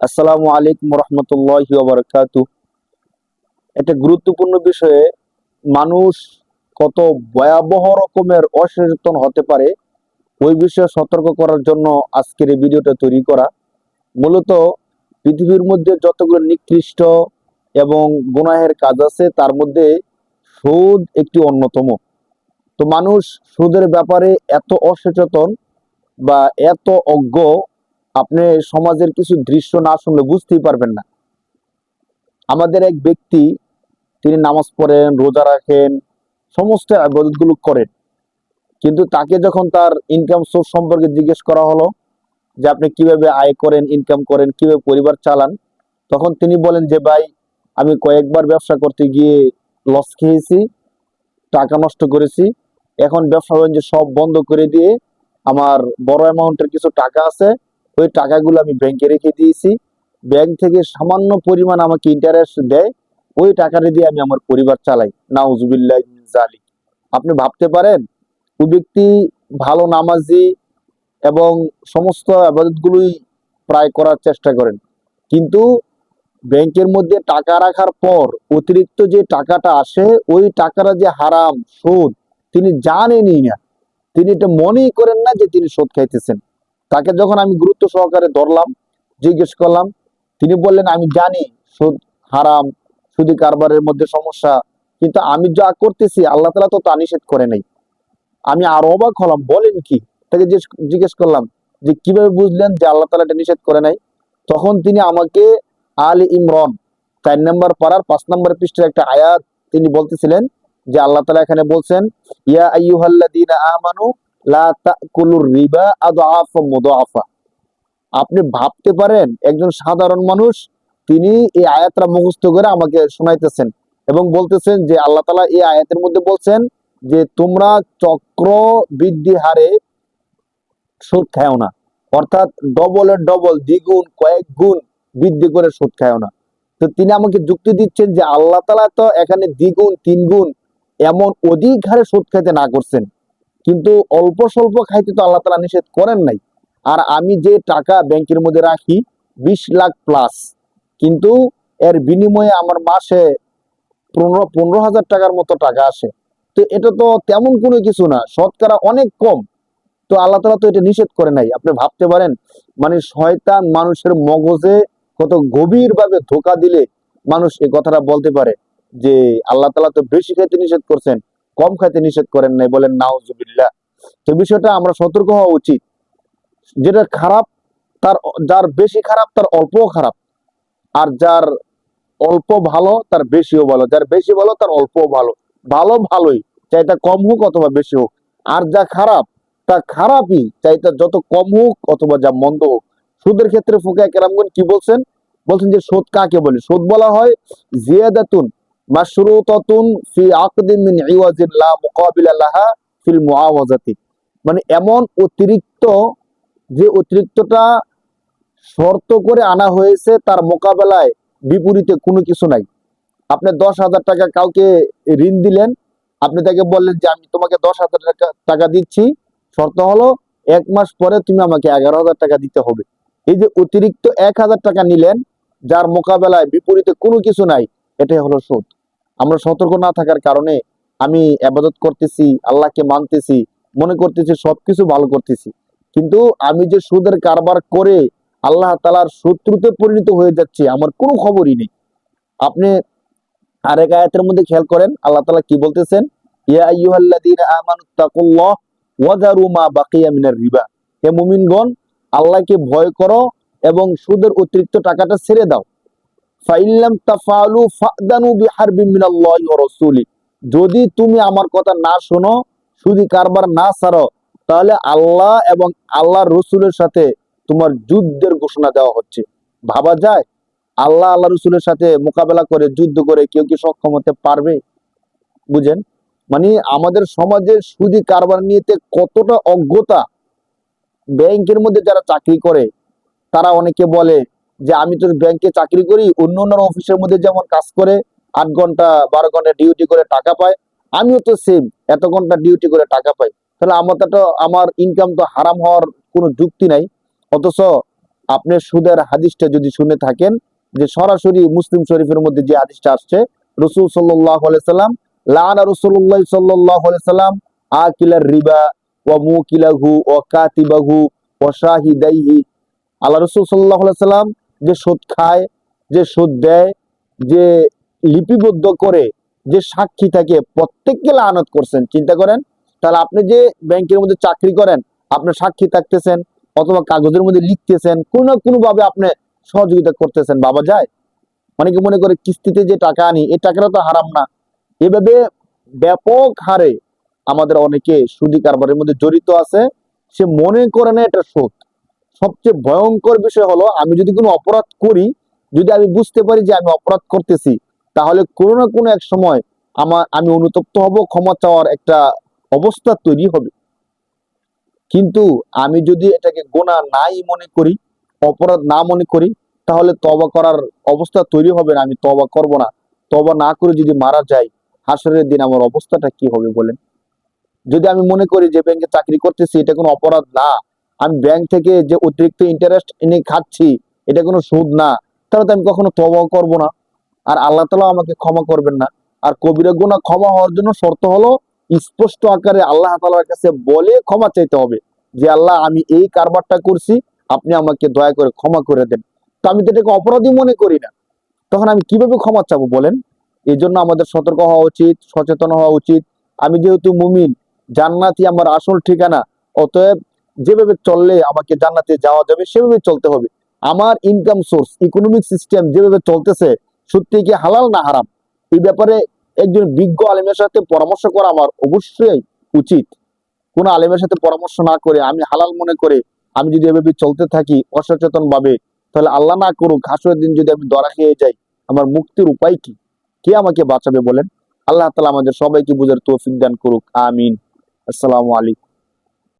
আসসালামু আলাইকুম রহমতুল্লাহি ওয়া বারাকাতুহু। একটা গুরুত্বপূর্ণ বিষয়ে মানুষ কত ভয়াবহ রকমের অসচেতন হতে পারে ওই বিষয়ে সতর্ক করার জন্য আজকের এই ভিডিওটা তৈরি করা। মূলত পৃথিবীর মধ্যে যতগুলো নিকৃষ্ট এবং গুনাহের কাজ আছে তার মধ্যে সুদ একটি অন্যতম। তো মানুষ সুদের ব্যাপারে এত অসচেতন বা এত অজ্ঞ, আপনি সমাজের কিছু দৃশ্য না শুনলে বুঝতেই পারবেন না। আমাদের এক ব্যক্তি, তিনি নামাজ পড়েন, রোজা রাখেন, সমস্ত ইবাদতগুলো করেন, কিন্তু তাকে যখন তার ইনকাম সোর্স সম্পর্কে জিজ্ঞেস করা হলো যে আপনি কিভাবে আয় করেন, ইনকাম করেন, কিভাবে পরিবার চালান, তখন তিনি বলেন যে ভাই, আমি কয়েকবার ব্যবসা করতে গিয়ে লস খেয়েছি, টাকা নষ্ট করেছি। এখন ব্যবসা বাণিজ্য সব বন্ধ করে দিয়ে আমার বড় অ্যামাউন্টের কিছু টাকা আছে, ওই টাকাগুলো আমি ব্যাংকে রেখে দিয়েছি। ব্যাংক থেকে সামান্য পরিমাণ আমাকে ইন্টারেস্ট দেয়, ওই টাকাটা দিয়ে আমি আমার পরিবার চালাই। নাউজুবিল্লাহ মিন যালিক। আপনি ভাবতে পারেন, ওই ব্যক্তি ভালো নামাজি এবং সমস্ত আবাদতগুলোই প্রায় করার চেষ্টা করেন, কিন্তু ব্যাংকের মধ্যে টাকা রাখার পর অতিরিক্ত যে টাকাটা আসে, ওই টাকাটা যে হারাম, সুদ, তিনি জানেনই না। তিনি এটা মনেই করেন না যে তিনি সুদ খাইতেছেন। তাকে যখন আমি গুরুত্ব সহকারে ধরলাম, জিজ্ঞেস করলাম, তিনি বললেন আমি জানি সুদ হারাম, সুদি কারবারের মধ্যে সমস্যা, কিন্তু আমি যা করতেছি আল্লাহ তাআলা তো তা নিষেধ করে নাই। আমি আরো অবাক হলাম, বলেন কি? তাকে জিজ্ঞেস করলাম যে কিভাবে বুঝলেন যে আল্লাহ তাআলা এটা নিষেধ করে নাই? তখন তিনি আমাকে আলে ইমরান 4 নম্বর পারার 5 নম্বর পৃষ্ঠার একটা আয়াত তিনি বলতেছিলেন যে আল্লাহ তাআলা এখানে বলছেন, ইয়া আইয়ুহাল্লাযীনা আমানু লা তাকুলুর রিবা আদআফা মুদাআফা। আপনি ভাবতে পারেন, একজন সাধারণ মানুষ, তিনি এই আয়াতটা মুখস্থ করে আমাকে শোনাইতেছেন এবং বলতেছেন যে আল্লাহ তাআলা এই আয়াতের মধ্যে বলছেন যে তোমরা চক্র বৃদ্ধি হারে সুদ খাও না, অর্থাৎ ডবলের ডবল, দ্বিগুণ, কয়েক গুণ বৃদ্ধি করে সুদ খাও না। তো তিনি আমাকে যুক্তি দিচ্ছেন যে আল্লাহ তাআলা তো এখানে দ্বিগুণ, তিনগুণ, এমন অধিক হারে সুদ খাইতে না করছেন, কিন্তু অল্প স্বল্প খাইতে তো আল্লাহ তাআলা নিষেধ করেন নাই। আর আমি যে টাকা ব্যাংকের মধ্যে রাখি 20 লাখ প্লাস, কিন্তু এর বিনিময়ে আমার মাসে 15,000 টাকার মতো টাকা আসে। তো এটা তো তেমন কোনো কিছু না, শতকরা অনেক কম। তো আল্লাহ তাআলা তো এটা নিষেধ করে নাই। আপনি ভাবতে পারেন, মানে শয়তান মানুষের মগজে কত গভীর ভাবে ধোকা দিলে মানুষ এই কথাটা বলতে পারে যে আল্লাহ তাআলা তো বেশি খাইতে নিষেধ করছেন, কম খাইতে নিষেধ করেন নাই। বলেন নাউজুবিল্লাহ। তো বিষয়টা আমরা সতর্ক হওয়া উচিত। যেটা খারাপ, তার যার বেশি খারাপ তার অল্পও খারাপ, আর যার অল্প ভালো তার বেশিও ভালো, যার বেশি ভালো তার অল্পও ভালো। ভালো ভালোই, চাই তা কম হোক অথবা বেশি হোক। আর যা খারাপ তা খারাপই, চাই তা যত কম হোক অথবা যা মন্দ হোক। সুদের ক্ষেত্রে ফুকায়ে কেরামগণ কি বলছেন? বলছেন যে সুদ কাকে বলে? সুদ বলা হয় জিয়াদাতুন মাশরুতাতুন ফি আকদিন মিন ইওয়াজিন লা মুকাবিলা লাহা ফিল মুআওয়াজাতি। মানে এমন অতিরিক্ত, যে অতিরিক্তটা শর্ত করে আনা হয়েছে, তার মোকাবেলায় বিপরীতে কোনো কিছু নাই। আপনি 10,000 টাকা কাউকে ঋণ দিলেন, আপনি তাকে বললেন যে আমি তোমাকে 10,000 টাকা দিচ্ছি, শর্ত হলো 1 মাস পরে তুমি আমাকে 11,000 টাকা দিতে হবে। এই যে অতিরিক্ত 1,000 টাকা নিলেন, যার মোকাবেলায় বিপরীতে কোনো কিছু নাই, এটাই হলো সুদ। আমরা সতর্ক না থাকার কারণে আমি ইবাদত করতেছি, আল্লাহকে মানতেছি, মনে করতেছি সবকিছু ভালো করতেছি, কিন্তু আমি যে সুদের কারবার করে আল্লাহ তাআলার শত্রুতে পরিণত হয়ে যাচ্ছি, আমার কোনো খবরই নেই। আপনি আরেক আয়াতের মধ্যে খেয়াল করেন, আল্লাহ তাআলা কি বলতেছেন? ইয়া আইয়ুহাল্লাযীনা আমানুত্তাকুল্লাহ ওয়া যারু মা বাকিয়া মিনার রিবা। হে মুমিনগণ, আল্লাহকে ভয় করো এবং সুদের অতিরিক্ত টাকাটা ছেড়ে দাও। ফাইল্লাম তাফআলু ফাদানু বিহারবিন মিনাল্লাহি ওয়া রাসূলি। যদি তুমি আমার কথা না শোনো, সুদি কারবার না ছাড়ো, তাহলে আল্লাহ এবং আল্লাহর রাসূলের সাথে তোমার যুদ্ধের ঘোষণা দেওয়া হচ্ছে। ভাবা যায়? আল্লাহ আল্লাহ রসুলের সাথে মোকাবেলা করে, যুদ্ধ করে কেউ কি সক্ষম হতে পারবে? বুঝেন, মানে আমাদের সমাজে সুদি কারবার নিয়েতে কতটা অজ্ঞতা। ব্যাংকের মধ্যে যারা চাকরি করে, তারা অনেকে বলে যে আমি তো ব্যাংকে চাকরি করি, অন্য অন্য অফিসের মধ্যে যেমন কাজ করে 8 ঘন্টা 12 ঘন্টা ডিউটি করে টাকা পায়, আমিও তো সেম এত ঘন্টা ডিউটি করে টাকা পাই। তাহলে আমার ইনকাম তো হারাম হওয়ার কোনো যুক্তি নাই। অথচ আপনি সুদের হাদিসটা যদি শুনে থাকেন, যে সরাসরি মুসলিম শরীফের মধ্যে যে হাদিসটা আসছে, রাসূল সাল্লাল্লাহু আলাইহি সাল্লাম, লাআনা রাসূলুল্লাহ সাল্লাল্লাহু আলাইহি সাল্লাম আকিলার রিবা ওয়া মুকিলাহু ওয়া কাতিবাহু ওয়া শাহিদাইহি। আল্লাহ রাসূল সাল্লাল্লাহু আলাইহি সাল্লাম যে সুদ খায়, যে সুদ দেয়, যে লিপিবদ্ধ করে, যে সাক্ষী থাকে, প্রত্যেককে লানত করছেন। চিন্তা করেন, তাহলে আপনি যে ব্যাংকের মধ্যে চাকরি করেন, আপনি সাক্ষী থাকতেছেন অথবা কাগজের মধ্যে লিখতেছেন, কোনো না কোনো ভাবে আপনি সহযোগিতা করতেছেন, বাবা যায়। অনেকে মনে করে কিস্তিতে যে টাকা আনি, এই টাকাটা তো হারাম না। এভাবে ব্যাপক হারে আমাদের অনেকে সুদী কারবারের মধ্যে জড়িত আছে, সে মনে করে না এটা সুদ। সবচেয়ে ভয়ঙ্কর বিষয় হলো, আমি যদি কোনো অপরাধ করি, যদি আমি বুঝতে পারি যে আমি অপরাধ করতেছি, তাহলে কোনো না কোনো এক সময় আমি অনুতপ্ত হব, ক্ষমা চাওয়ার একটা অবস্থা তৈরি হবে। কিন্তু আমি যদি এটাকে গোনা নাই মনে করি, অপরাধ না মনে করি, তাহলে তওবা করার অবস্থা তৈরি হবে না। আমি তওবা করব না। তওবা না করে যদি মারা যাই, হাসরের দিন আমার অবস্থাটা কি হবে বলেন? যদি আমি মনে করি যে ব্যাংকে চাকরি করতেছি এটা কোনো অপরাধ না, আমি ব্যাংক থেকে যে অতিরিক্ত ইন্টারেস্ট এনে খাচ্ছি এটা কোনো সুদ না, তাহলে তো আমি কখনো তওবা করব না। আর আল্লাহ তাআলা আমাকে ক্ষমা করবেন না। আর কবিরা গুনাহ ক্ষমা হওয়ার জন্য শর্ত হলো, স্পষ্ট আকারে আল্লাহ তাআলার কাছে বলে ক্ষমা চাইতে হবে, যে আল্লাহ আমি এই কারবারটা করছি, আপনি আমাকে দয়া করে ক্ষমা করে দেন। তো আমি তো এটাকে অপরাধী মনে করি না, তখন আমি কিভাবে ক্ষমা চাবো বলেন? এই জন্য আমাদের সতর্ক হওয়া উচিত, সচেতন হওয়া উচিত। আমি যেহেতু মুমিন, জান্নাতি আমার আসল ঠিকানা, অতএব যেভাবে চললে আমাকে জান্নাতে যাওয়া যাবে সেভাবে চলতে হবে। আমার ইনকাম সোর্স, ইকোনমিক সিস্টেম যেভাবে চলতেছে, সত্যি কি হালাল না হারাম, এই ব্যাপারে একজন বিজ্ঞ আলেমের সাথে পরামর্শ করা আমার অবশ্যই উচিত। কোনো আলেমের সাথে পরামর্শ না করে আমি হালাল মনে করে আমি যদি এভাবে চলতে থাকি অসচেতন ভাবে, তাহলে আল্লাহ না করুক হাসরের দিন যদি আমি ধরা খেয়ে যাই, আমার মুক্তির উপায় কি? কে আমাকে বাঁচাবে বলেন? আল্লাহ তাআলা আমাদের সবাইকে বুঝার তৌফিক দান করুক, আমিন। আসসালামু আলাইকুম।